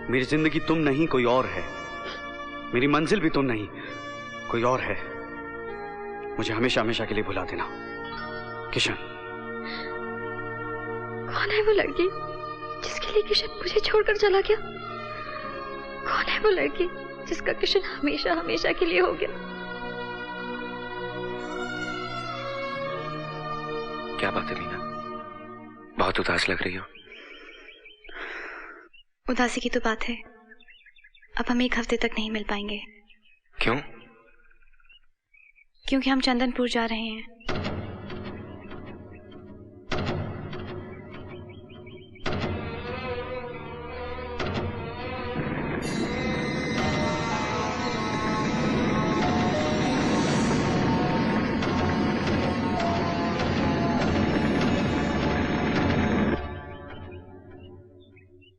मेरी जिंदगी तुम नहीं कोई और है, मेरी मंजिल भी तुम नहीं कोई और है। मुझे हमेशा हमेशा के लिए भुला देना किशन। कौन है वो लड़की जिसके लिए किशन मुझे छोड़कर चला गया? कौन है वो लड़की जिसका किशन हमेशा हमेशा के लिए हो गया? क्या बात है मीना, बहुत उदास लग रही हो। उदासी की तो बात है, अब हम 1 हफ्ते तक नहीं मिल पाएंगे। क्यों? क्योंकि हम चंदनपुर जा रहे हैं।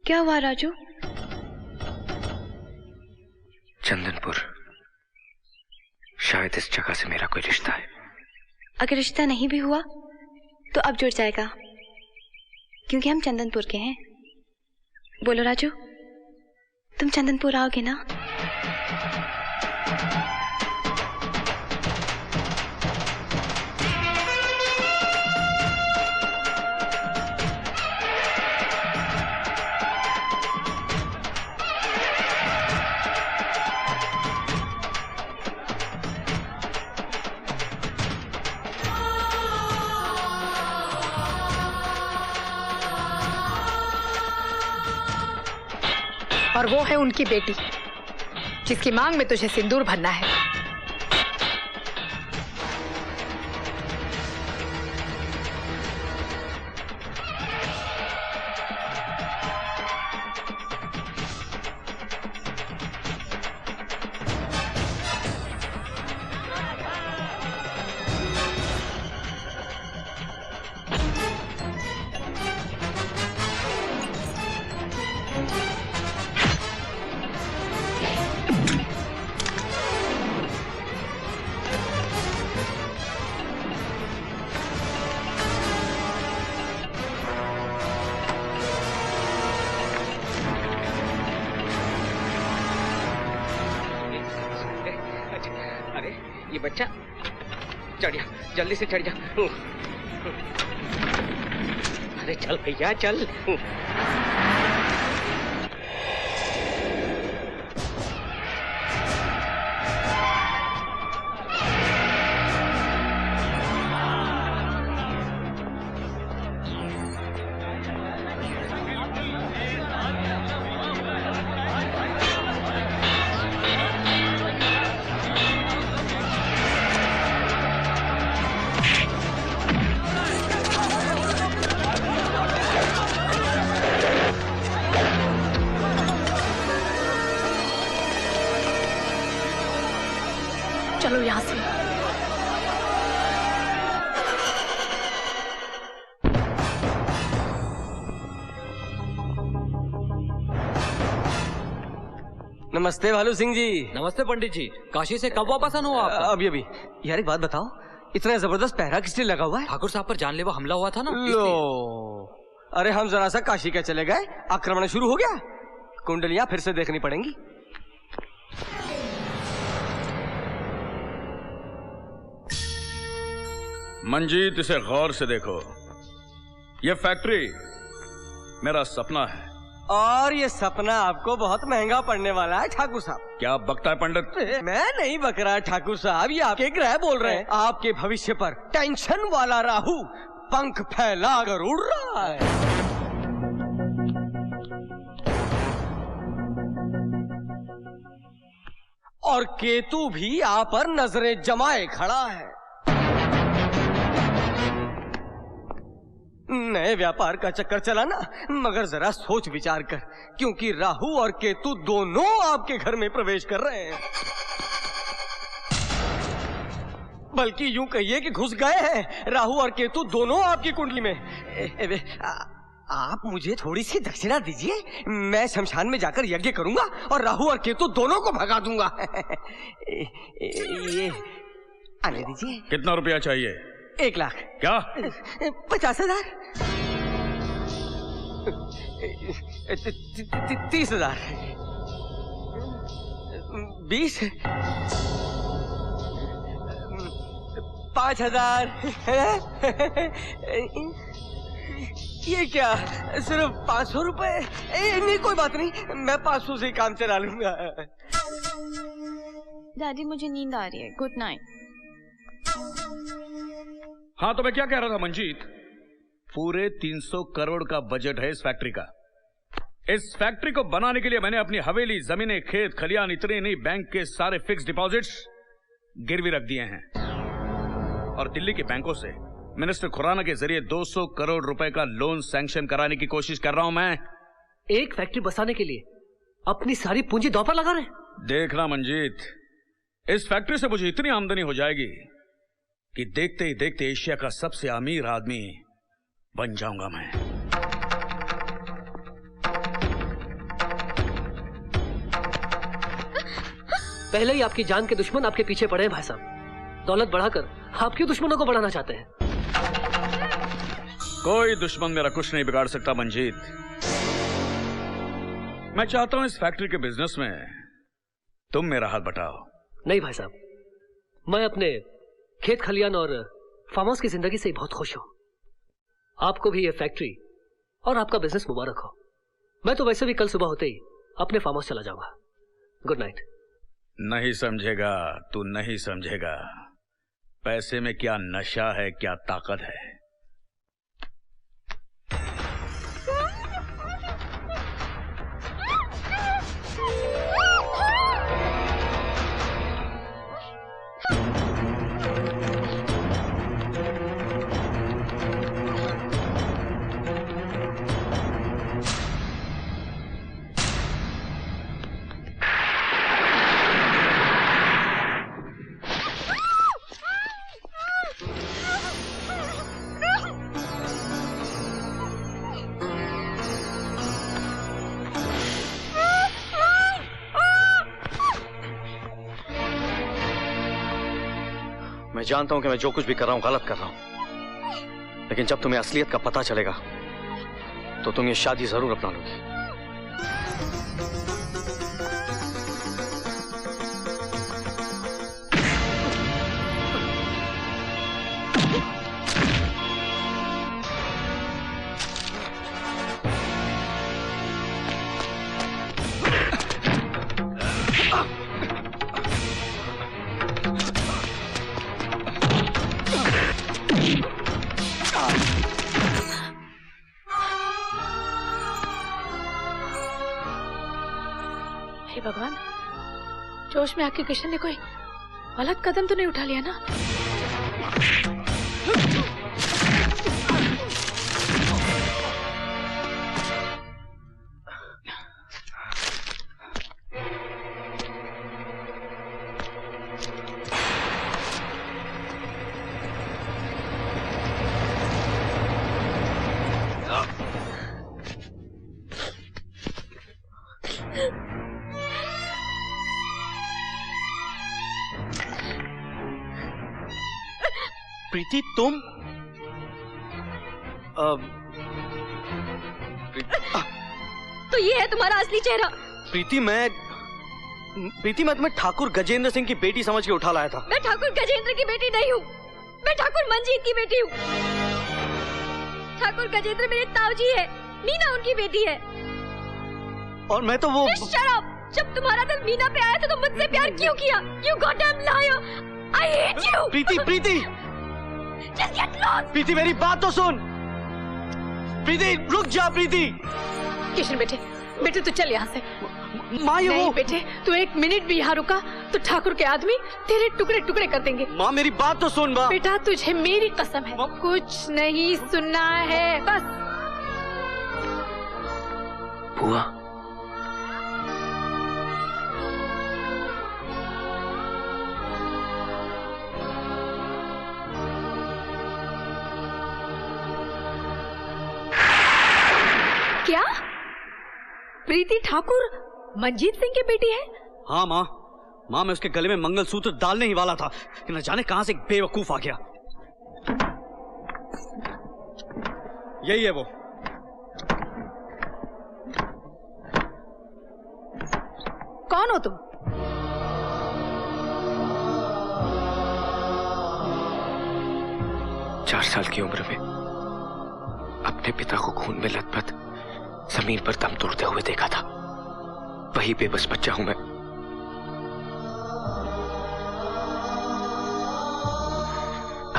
क्या हुआ राजू? चंदनपुर, शायद इस जगह से मेरा कोई रिश्ता है। अगर रिश्ता नहीं भी हुआ तो अब जुड़ जाएगा, क्योंकि हम चंदनपुर के हैं। बोलो राजू, तुम चंदनपुर आओगे ना? और वो है उनकी बेटी, जिसकी मांग में तुझे सिंदूर भरना है। ये बच्चा चढ़ जा, जल्दी से चढ़ जा। अरे चल भैया चल। चलो यहाँ से। नमस्ते भालू सिंह जी। नमस्ते पंडित जी, काशी से कब वापस आना हुआ आप? अभी अभी। यार एक बात बताओ, इतना जबरदस्त पहरा किस लिए लगा हुआ है? ठाकुर साहब पर जानलेवा हमला हुआ था ना। लो, अरे हम जरा सा काशी क्या चले गए, आक्रमण शुरू हो गया। कुंडलियां फिर से देखनी पड़ेंगी। मंजीत, इसे गौर से देखो। ये फैक्ट्री मेरा सपना है, और ये सपना आपको बहुत महंगा पड़ने वाला है ठाकुर साहब। क्या बकता है पंडित? मैं नहीं बक रहा ठाकुर साहब, ये आपके ग्रह बोल रहे हैं। आपके भविष्य पर टेंशन वाला राहु पंख फैला कर उड़ रहा है। और केतु भी आप पर नजरें जमाए खड़ा है। नए व्यापार का चक्कर चला ना, मगर जरा सोच विचार कर, क्योंकि राहु और केतु दोनों आपके घर में प्रवेश कर रहे हैं। बल्कि यूं कहिए कि घुस गए हैं। राहु और केतु दोनों आपकी कुंडली में। आप मुझे थोड़ी सी दक्षिणा दीजिए, मैं शमशान में जाकर यज्ञ करूंगा और राहु और केतु दोनों को भगा दूंगा। ये आने दीजिए। कितना रुपया चाहिए? 1 लाख। क्या? 50,000। 30,000, 20, 5,000। ये क्या, सिर्फ 500 रुपए? नहीं कोई बात नहीं, मैं 500 से काम चला लूंगा। दादी मुझे नींद आ रही है, गुड नाइट। हाँ तो मैं क्या कह रहा था मंजीत, पूरे 300 करोड़ का बजट है इस फैक्ट्री का। इस फैक्ट्री को बनाने के लिए मैंने अपनी हवेली, जमीनें, खेत खलियान, इतने नहीं बैंक के सारे फिक्स डिपॉजिट्स गिरवी रख दिए हैं। और दिल्ली के बैंकों से मिनिस्टर खुराना के जरिए 200 करोड़ रुपए का लोन सैंक्शन कराने की कोशिश कर रहा हूं मैं। एक फैक्ट्री बसाने के लिए अपनी सारी पूंजी दांव पर लगा रहे हैं। देखना मंजीत, इस फैक्ट्री से मुझे इतनी आमदनी हो जाएगी कि देखते ही देखते एशिया का सबसे अमीर आदमी बन जाऊंगा मैं। पहले ही आपकी जान के दुश्मन आपके पीछे पड़े हैं भाई साहब। दौलत बढ़ाकर आपके दुश्मनों को बढ़ाना चाहते हैं। कोई दुश्मन मेरा कुछ नहीं बिगाड़ सकता मंजीत। मैं चाहता हूं इस फैक्ट्री के बिजनेस में तुम मेरा हाथ बटाओ। नहीं भाई साहब, मैं अपने खेत खलियान और फार्म हाउस की जिंदगी से बहुत खुश हूं। आपको भी ये फैक्ट्री और आपका बिजनेस मुबारक हो। मैं तो वैसे भी कल सुबह होते ही अपने फार्म हाउस चला जाऊंगा। Good night. नहीं समझेगा, तू नहीं समझेगा। पैसे में क्या नशा है, क्या ताकत है। मैं जानता हूं कि मैं जो कुछ भी कर रहा हूं गलत कर रहा हूं, लेकिन जब तुम्हें असलियत का पता चलेगा तो तुम ये शादी जरूर अपना लोगी। भगवान, जोश में आके किशन ने कोई गलत कदम तो नहीं उठा लिया ना? प्रीति तुम तो ये है तुम्हारा असली चेहरा? प्रीति मैं तुम्हें ठाकुर गजेंद्र सिंह की बेटी समझ के उठा लाया था। मैं ठाकुर गजेंद्र की बेटी नहीं हूँ, मैं ठाकुर मंजीत की बेटी हूँ। ठाकुर गजेंद्र मेरे ताऊजी है, मीना उनकी बेटी है। और मैं तो वो शराब, जब तुम्हारा दिल मीना पे आया था तो मुझसे प्यार क्यों किया? You goddamn liar! I hate you! Preeti Just get lost! प्रीति मेरी बात तो सुन। प्रीति रुक जा। प्रीति किशन बेटे तू चल यहाँ से। माँ ये नहीं वो बेटे, तू एक मिनट भी यहाँ रुका तो ठाकुर के आदमी तेरे टुकड़े टुकड़े कर देंगे। माँ मेरी बात तो सुन। माँ बेटा तुझे मेरी कसम है कुछ नहीं सुनना है बस। बुआ, क्या प्रीति ठाकुर मंजीत सिंह की बेटी है? हाँ माँ मैं उसके गले में मंगलसूत्र डालने ही वाला था कि न जाने कहां से एक बेवकूफ आ गया। यही है वो। कौन हो तुम? चार साल की उम्र में अपने पिता को खून में लथपथ जमीन पर दम तोड़ते हुए देखा था। वही बेबस बच्चा हूं मैं।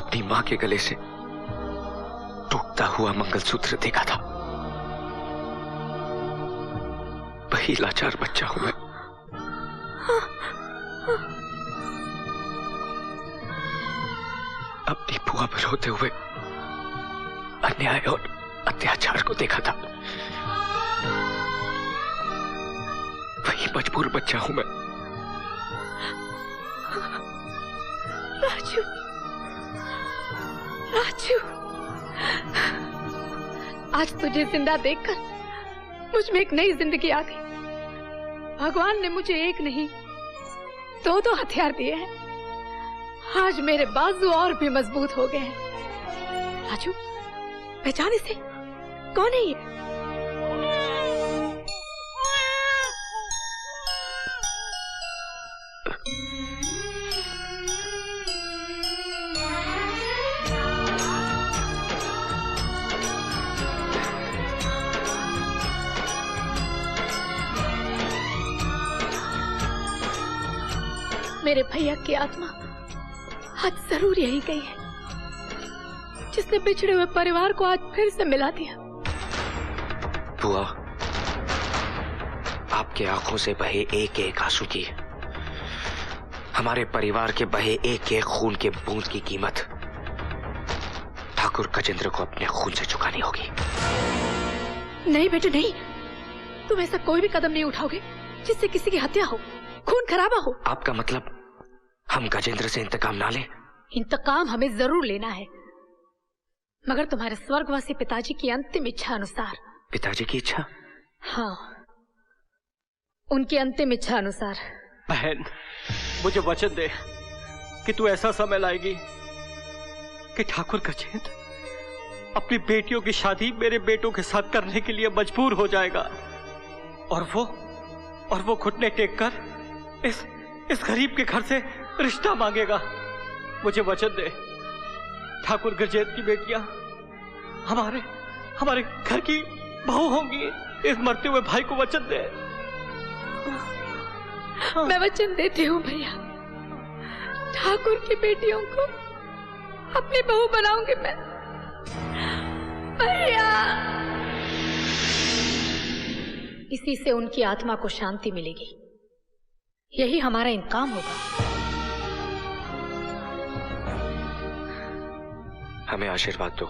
अपनी मां के गले से टूटता हुआ मंगलसूत्र देखा था। वही लाचार बच्चा हूं मैं। अपनी बुआ पर रोते हुए अन्याय और अत्याचार को देखा था। वही मजबूर बच्चा हूं मैं। राजू, राजू, आज तुझे जिंदा देखकर मुझ में एक नई जिंदगी आ गई। भगवान ने मुझे एक नहीं दो हथियार दिए हैं। आज मेरे बाजू और भी मजबूत हो गए हैं। राजू, पहचान इसे? कौन है ये? मेरे भैया की आत्मा आज जरूर यही गई है, जिसने बिछड़े हुए परिवार को आज फिर से मिला दिया। बुआ, आपके आंखों से बहे एक एक आंसू की, हमारे परिवार के बहे एक एक खून के बूंद की कीमत ठाकुर गजेंद्र को अपने खून से चुकानी होगी। नहीं बेटे नहीं, तुम ऐसा कोई भी कदम नहीं उठाओगे जिससे किसी की हत्या हो, खून खराबा हो। आपका मतलब हम गजेंद्र से इंतकाम ना लें? इंतकाम हमें जरूर लेना है, मगर तुम्हारे स्वर्गवासी पिताजी की अंतिम इच्छा अनुसार। पिताजी की इच्छा? हाँ, उनकी अंतिम इच्छा अनुसार। बहन, मुझे वचन दे कि तू ऐसा समय लाएगी कि ठाकुर गजेंद्र अपनी बेटियों की शादी मेरे बेटों के साथ करने के लिए मजबूर हो जाएगा, और वो घुटने टेक कर इस गरीब के घर से रिश्ता मांगेगा। मुझे वचन दे, ठाकुर गजेंद्र की बेटियां हमारे घर की बहू होंगी। इस मरते हुए भाई को वचन दे। मैं वचन देती हूँ भैया, ठाकुर की बेटियों को अपनी बहू बनाऊंगी मैं। भैया, इसी से उनकी आत्मा को शांति मिलेगी। यही हमारा इंतकाम होगा। हमें आशीर्वाद दो।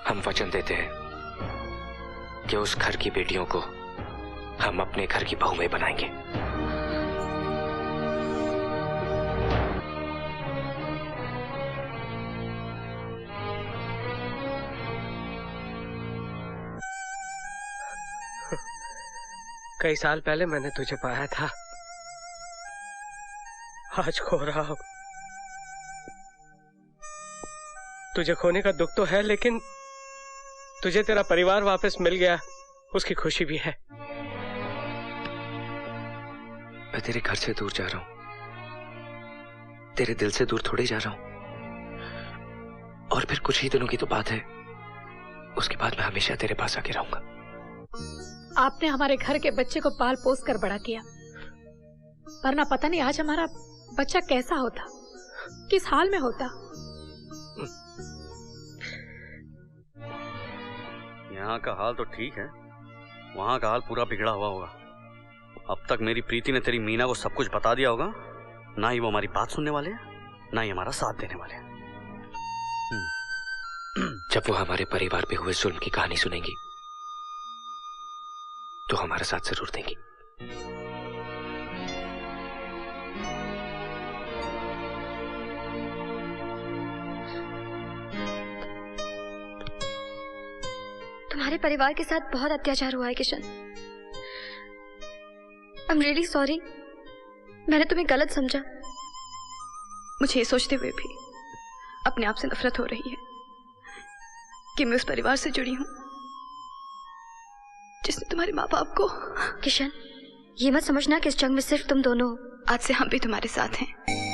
हम वचन देते हैं कि उस घर की बेटियों को हम अपने घर की बहू में बनाएंगे। कई साल पहले मैंने तुझे पाया था, आज खो रहा हूं। तुझे खोने का दुख तो है, लेकिन तुझे तेरा परिवार वापस मिल गया, उसकी खुशी भी है। मैं तेरे घर से दूर जा रहा हूं, तेरे दिल से दूर थोड़े जा रहा हूं। और फिर कुछ ही दिनों की तो बात है, उसके बाद मैं हमेशा तेरे पास आके रहूंगा। आपने हमारे घर के बच्चे को पाल पोस कर बड़ा किया, वरना पता नहीं आज हमारा बच्चा कैसा होता, किस हाल में होता। यहाँ का हाल तो ठीक है, वहाँ का हाल पूरा बिगड़ा हुआ होगा। अब तक मेरी प्रीति ने तेरी मीना को सब कुछ बता दिया होगा। ना ही वो हमारी बात सुनने वाले हैं, ना ही हमारा साथ देने वाले हैं। जब वो हमारे परिवार पे हुए जुल्म की कहानी सुनेंगी तो हमारा साथ जरूर देंगी। तुम्हारे परिवार के साथ बहुत अत्याचार हुआ है Kishan. I am really sorry, मैंने तुम्हें गलत समझा। मुझे ये सोचते हुए भी अपने आप से नफरत हो रही है कि मैं उस परिवार से जुड़ी हूं जिसने तुम्हारे माँ बाप को। किशन, ये मत समझना कि इस जंग में सिर्फ तुम दोनों। आज से हम भी तुम्हारे साथ हैं।